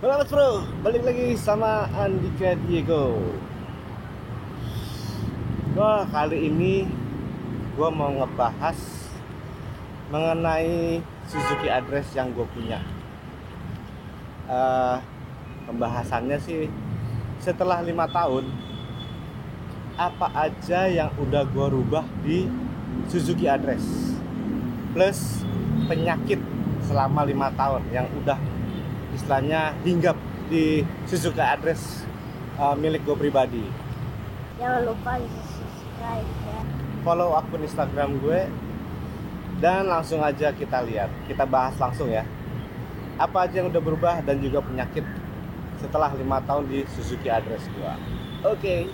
Selamat bro, balik lagi sama Andika Diego. Kali ini gue mau ngebahas mengenai Suzuki Address yang gue punya. Pembahasannya sih setelah 5 tahun, apa aja yang udah gue rubah di Suzuki Address, plus penyakit selama 5 tahun yang udah istilahnya hinggap di Suzuki Address milik gue pribadi. Jangan lupa di subscribe ya. Follow akun Instagram gue dan langsung aja kita lihat, kita bahas langsung ya, apa aja yang udah berubah dan juga penyakit setelah 5 tahun di Suzuki Address gue. Oke.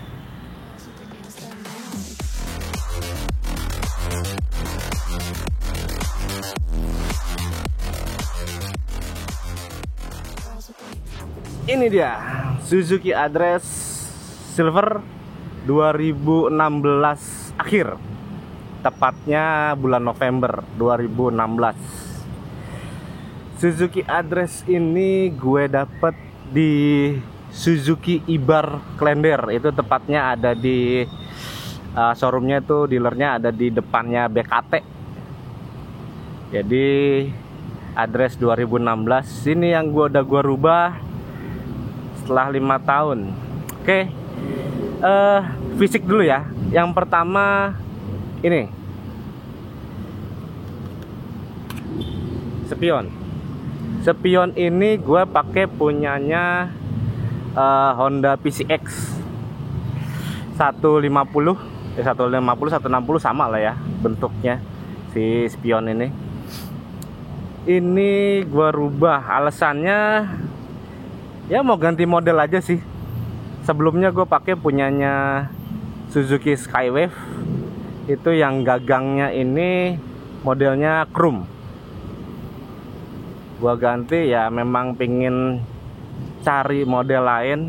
Ini dia Suzuki Address Silver 2016 akhir, tepatnya bulan November 2016. Suzuki Address ini gue dapet di Suzuki Ibar Klender. Itu tepatnya ada di showroomnya, itu dealernya ada di depannya BKT. Jadi Address 2016 ini yang udah gue rubah setelah 5 tahun. Oke, fisik dulu ya. Yang pertama ini spion. Spion ini gue pakai punyanya Honda PCX 150, 160 sama lah ya bentuknya si spion ini. Ini gue rubah, alasannya ya mau ganti model aja sih. Sebelumnya gue pakai punyanya Suzuki Skywave, itu yang gagangnya ini modelnya chrome. Gue ganti ya, memang pingin cari model lain.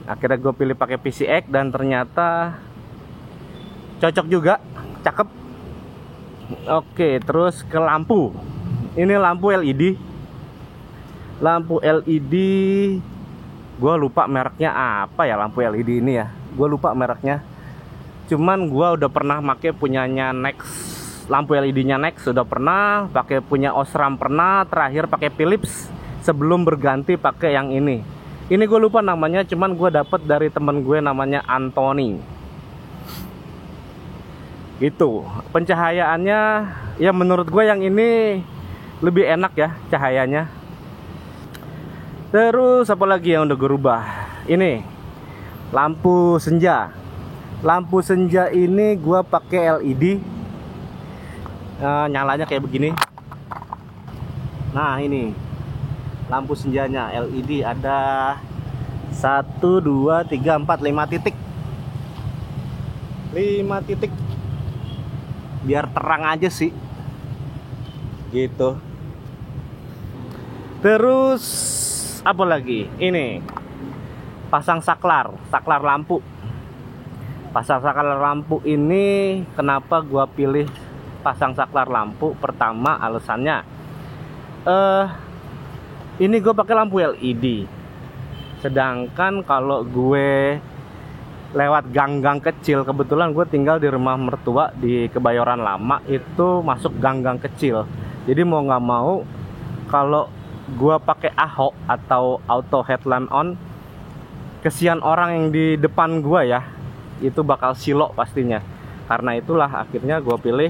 Akhirnya gue pilih pakai PCX dan ternyata cocok juga, cakep. Oke, terus ke lampu. Ini lampu LED. Lampu LED, gue lupa mereknya apa ya, lampu LED ini ya, gue lupa mereknya. Cuman gue udah pernah pakai punyanya Nex, lampu LED-nya Nex udah pernah, pakai punya Osram pernah, terakhir pakai Philips sebelum berganti pakai yang ini. Ini gue lupa namanya, cuman gue dapet dari temen gue namanya Anthony. Gitu. Pencahayaannya ya menurut gue yang ini lebih enak ya cahayanya. Terus apa lagi yang udah gue rubah? Ini lampu senja. Lampu senja ini gue pakai LED. Nyalanya kayak begini. Nah ini lampu senjanya LED, ada 1, 2, 3, 4, 5 titik. 5 titik. Biar terang aja sih. Gitu. Terus apa lagi? Ini pasang saklar lampu. Pasang saklar lampu ini kenapa gua pilih pasang saklar lampu? Pertama alasannya ini gue pakai lampu LED. Sedangkan kalau gue lewat gang-gang kecil, kebetulan gue tinggal di rumah mertua di Kebayoran Lama, itu masuk gang-gang kecil. Jadi mau nggak mau kalau gua pakai AHO atau auto headlamp on, kesian orang yang di depan gua ya, itu bakal silok pastinya. Karena itulah akhirnya gua pilih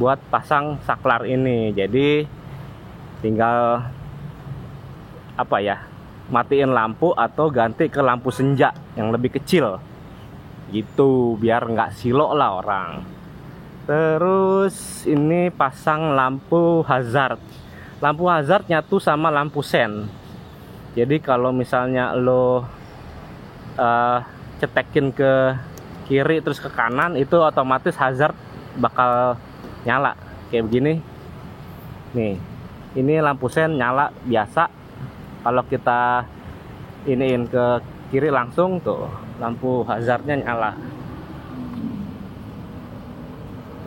buat pasang saklar ini. Jadi tinggal apa ya, matiin lampu atau ganti ke lampu senja yang lebih kecil gitu, biar nggak silok lah orang. Terus ini pasang lampu hazard. Lampu hazard nyatu sama lampu sen. Jadi kalau misalnya lo cetekin ke kiri terus ke kanan, itu otomatis hazard bakal nyala kayak begini. Nih, ini lampu sen nyala biasa. Kalau kita iniin ke kiri langsung, tuh lampu hazardnya nyala.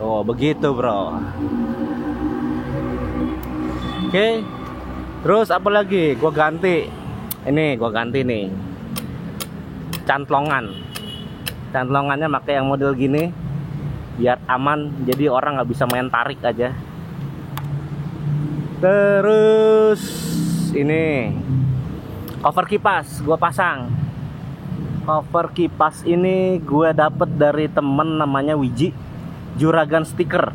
Oh begitu bro. Oke, terus apa lagi? Gue ganti Ini gua ganti nih. Cantlongannya pakai yang model gini biar aman, jadi orang nggak bisa main tarik aja. Terus ini cover kipas gua pasang. Cover kipas ini gue dapet dari temen namanya Wiji, Juragan Stiker.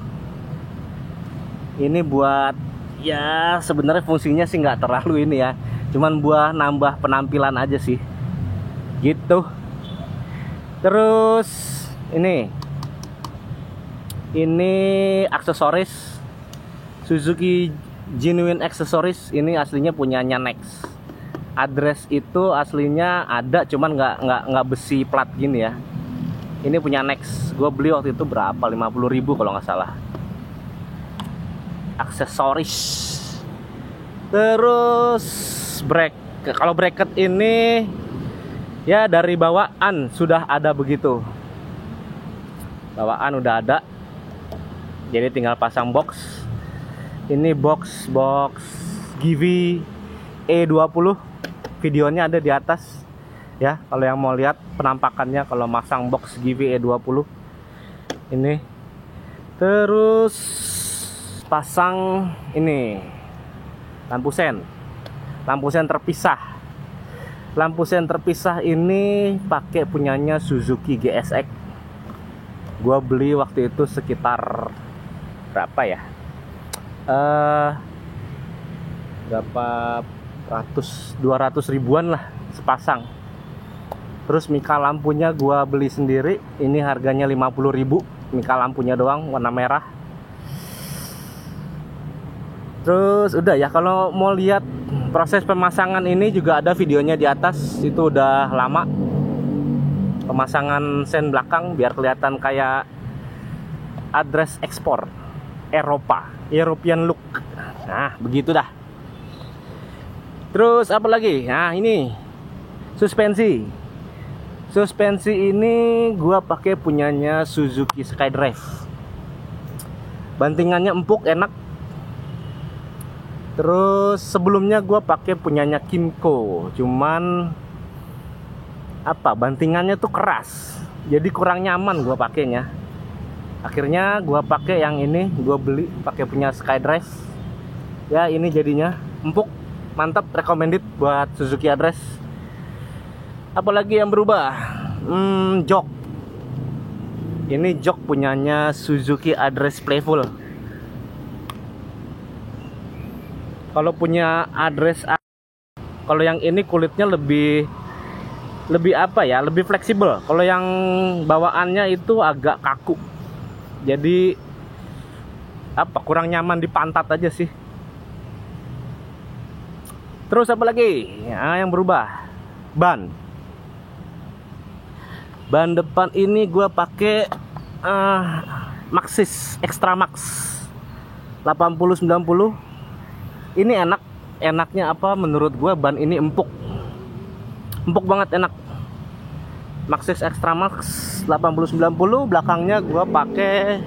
Ini buat, ya sebenarnya fungsinya sih nggak terlalu ini ya, cuman buat nambah penampilan aja sih gitu. Terus ini aksesoris Suzuki Genuine Accessories. Ini aslinya punyanya Next. Address itu aslinya ada, cuman nggak besi plat gini ya. Ini punya Next. Gue beli waktu itu berapa? 50.000 kalau nggak salah. Aksesoris. Terus kalau bracket ini ya dari bawaan sudah ada begitu. Bawaan udah ada. Jadi tinggal pasang box. Ini box Givi E20. Videonya ada di atas. Ya, kalau yang mau lihat penampakannya kalau masang box Givi E20. Ini. Terus pasang ini lampu sen terpisah. Lampu sen terpisah ini pakai punyanya Suzuki GSX. Gua beli waktu itu sekitar berapa ya? Berapa 200 ribuan lah sepasang. Terus mika lampunya gua beli sendiri. Ini harganya 50.000. Mika lampunya doang warna merah. Terus udah ya, kalau mau lihat proses pemasangan ini juga ada videonya di atas. Itu udah lama. Pemasangan sen belakang biar kelihatan kayak address ekspor Eropa, European look. Nah, begitu dah. Terus apa lagi? Nah, ini suspensi. Suspensi ini gua pakai punyanya Suzuki Skydrive. Bantingannya empuk, enak. Terus sebelumnya gue pakai punyanya Kimco, cuman bantingannya tuh keras, jadi kurang nyaman gue pakainya. Akhirnya gue pakai yang ini, gue beli pakai punya Skydrive. Ya ini jadinya empuk, mantap, recommended buat Suzuki Address. Apalagi yang berubah? Jok. Ini jok punyanya Suzuki Address Playful. Kalau punya Address, kalau yang ini kulitnya lebih lebih fleksibel. Kalau yang bawaannya itu agak kaku, jadi kurang nyaman di pantat aja sih. Terus apa lagi? Ya, yang berubah, ban depan ini gue pakai Maxxis Extra Max 80-90. Ini enaknya menurut gue, ban ini empuk banget, enak. Maxxis Extra Max 80-90. Belakangnya gue pakai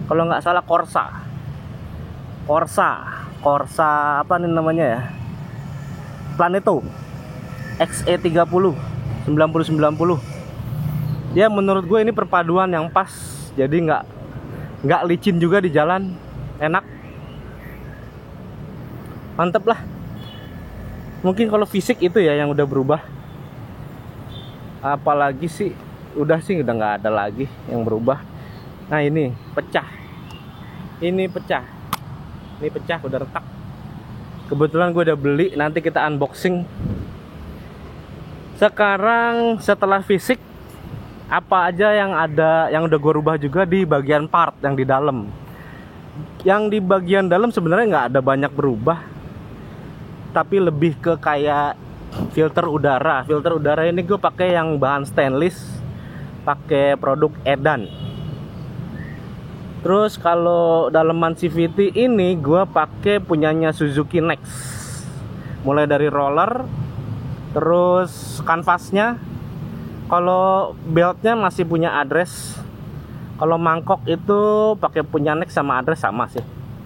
kalau nggak salah Corsa apa nih namanya ya, Planeto XE30 90-90. Ya menurut gue ini perpaduan yang pas, jadi nggak licin juga di jalan, enak, mantep lah. Mungkin kalau fisik itu ya yang udah berubah. Apalagi sih, udah nggak ada lagi yang berubah. Nah ini pecah, udah retak. Kebetulan gue udah beli, nanti kita unboxing. Sekarang setelah fisik, apa aja yang udah gue rubah juga di bagian part yang di dalam. Yang di bagian dalam sebenarnya nggak ada banyak berubah, tapi lebih ke kayak filter udara. Filter udara ini gue pakai yang bahan stainless, pakai produk Edan. Terus kalau daleman CVT ini gue pakai punyanya Suzuki Next. Mulai dari roller, terus kanvasnya. Kalau beltnya masih punya Address. Kalau mangkok itu pakai punya Next sama Address sama sih.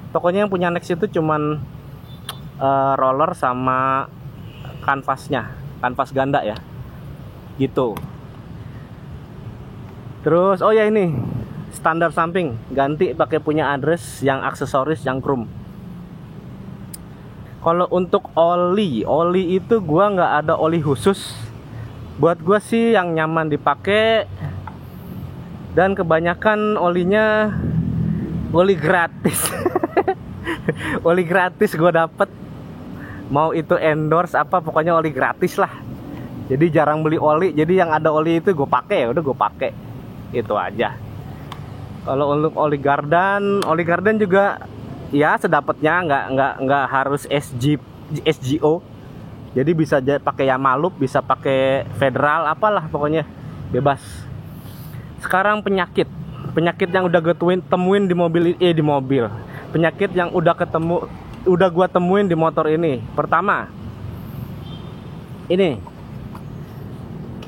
Pokoknya yang punya Next itu cuman roller sama kanvasnya, kanvas ganda ya gitu. Terus oh ya, ini standar samping ganti pakai punya address yang aksesoris yang chrome. Kalau untuk oli itu gua nggak ada oli khusus. Buat gua sih yang nyaman dipakai, dan kebanyakan olinya oli gratis. Oli gratis gua dapet, mau itu endorse apa, pokoknya oli gratis lah. Jadi jarang beli oli, jadi yang ada oli itu gue pakai, ya udah gue pakai, itu aja. Kalau untuk oli garden juga ya sedapatnya, nggak harus SGO. Jadi bisa pakai Yamalup, bisa pakai Federal, apalah pokoknya bebas. Sekarang penyakit yang udah gue temuin di mobil. Penyakit yang udah gue temuin di motor ini. Pertama, ini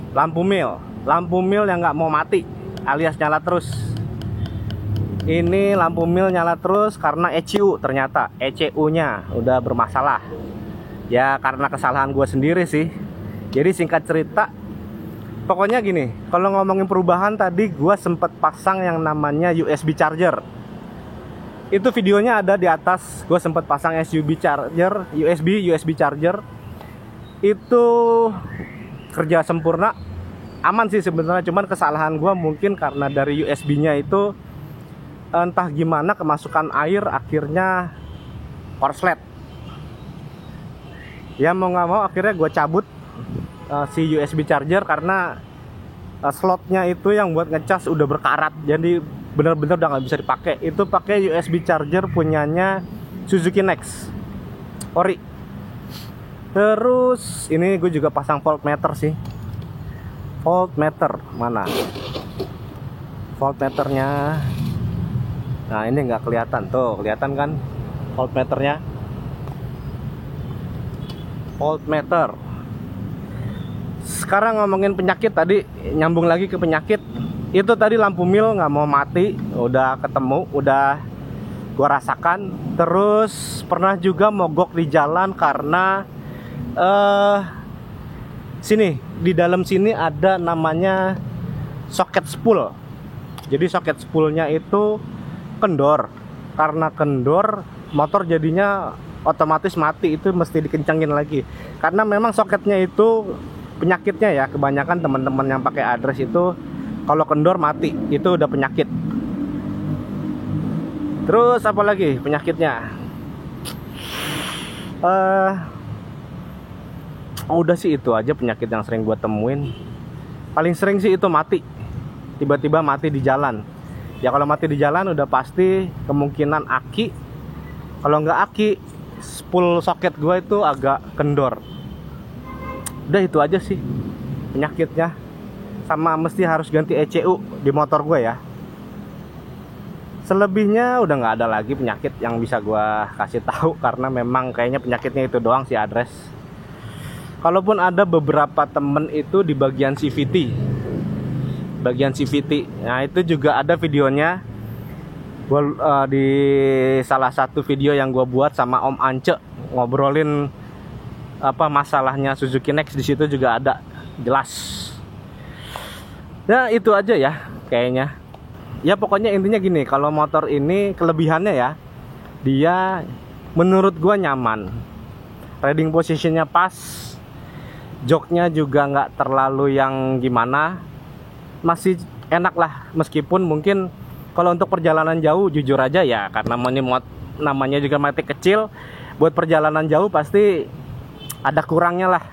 lampu mil yang nggak mau mati, alias nyala terus. Ini lampu mil nyala terus karena ECU, ternyata ECU-nya udah bermasalah. Ya karena kesalahan gue sendiri sih. Jadi singkat cerita, pokoknya gini, kalau ngomongin perubahan tadi gue sempet pasang yang namanya USB charger. Itu videonya ada di atas. Gue sempet pasang USB charger. Itu kerja sempurna, aman sih sebenarnya. Cuman kesalahan gue mungkin karena dari USB-nya itu entah gimana kemasukan air, akhirnya korslet. Ya mau nggak mau akhirnya gue cabut si USB charger karena slotnya itu yang buat ngecas udah berkarat, jadi bener-bener udah nggak bisa dipakai. Itu pakai USB charger punyanya Suzuki Next ori. Terus ini gue juga pasang voltmeter sih. Voltmeter mana? Voltmeternya. Nah ini nggak kelihatan, tuh kelihatan kan voltmeternya. Voltmeter. Sekarang ngomongin penyakit tadi, nyambung lagi ke penyakit. Itu tadi lampu mil nggak mau mati, udah ketemu, udah gua rasakan. Terus pernah juga mogok di jalan karena sini di dalam sini ada namanya soket spool. Jadi soket spoolnya itu kendor. Karena kendor, motor jadinya otomatis mati, itu mesti dikencangin lagi. Karena memang soketnya itu penyakitnya ya, kebanyakan teman-teman yang pakai address itu kalau kendor mati, itu udah penyakit. Terus apa lagi penyakitnya? Udah sih itu aja penyakit yang sering gue temuin. Paling sering sih itu mati, tiba-tiba mati di jalan. Ya kalau mati di jalan udah pasti kemungkinan aki. Kalau nggak aki, spool soket gue itu agak kendor. Udah itu aja sih penyakitnya. Sama mesti harus ganti ECU di motor gue ya. Selebihnya udah nggak ada lagi penyakit yang bisa gue kasih tahu, karena memang kayaknya penyakitnya itu doang sih address. Kalaupun ada beberapa temen itu di bagian CVT, nah itu juga ada videonya. Gua di salah satu video yang gue buat sama Om Ance ngobrolin apa masalahnya Suzuki Next, di situ juga ada jelas. Ya itu aja ya kayaknya. Ya pokoknya intinya gini, kalau motor ini kelebihannya ya, dia menurut gue nyaman, riding positionnya pas, joknya juga nggak terlalu yang gimana, masih enak lah. Meskipun mungkin kalau untuk perjalanan jauh, jujur aja ya, karena namanya juga matic kecil, buat perjalanan jauh pasti ada kurangnya lah.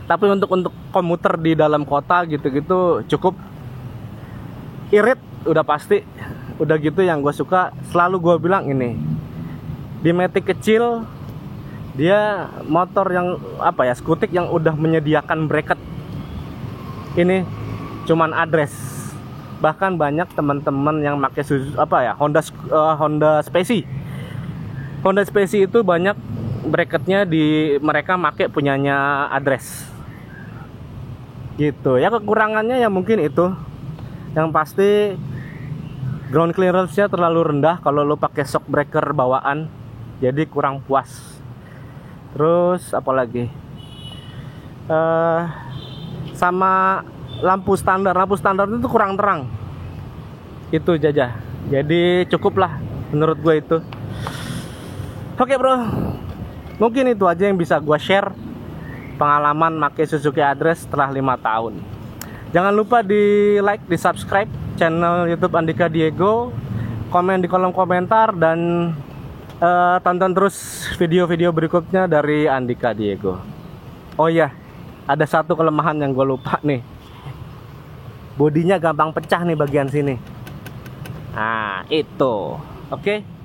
Tapi untuk komuter di dalam kota gitu-gitu cukup. Irit udah pasti. Udah gitu yang gue suka, selalu gue bilang ini, di matic kecil dia motor yang apa ya, skutik yang udah menyediakan bracket. Ini cuman address. Bahkan banyak teman-teman yang pakai Honda Spacey. Honda Spacey itu banyak bracketnya di mereka pakai punyanya address. Gitu. Ya kekurangannya ya mungkin itu. Yang pasti ground clearance-nya terlalu rendah kalau lo pakai shock breaker bawaan. jadi kurang puas. Terus apa lagi? Sama lampu standar itu kurang terang. Itu Jaja. Jadi cukup lah menurut gue itu. Oke bro, mungkin itu aja yang bisa gue share pengalaman pakai Suzuki Address setelah 5 tahun. Jangan lupa di like, di subscribe channel YouTube Andika Diego, komen di kolom komentar, dan tonton terus video-video berikutnya dari Andika Diego. Oh iya, ada satu kelemahan yang gue lupa nih. Bodinya gampang pecah nih bagian sini. Nah, itu. Oke.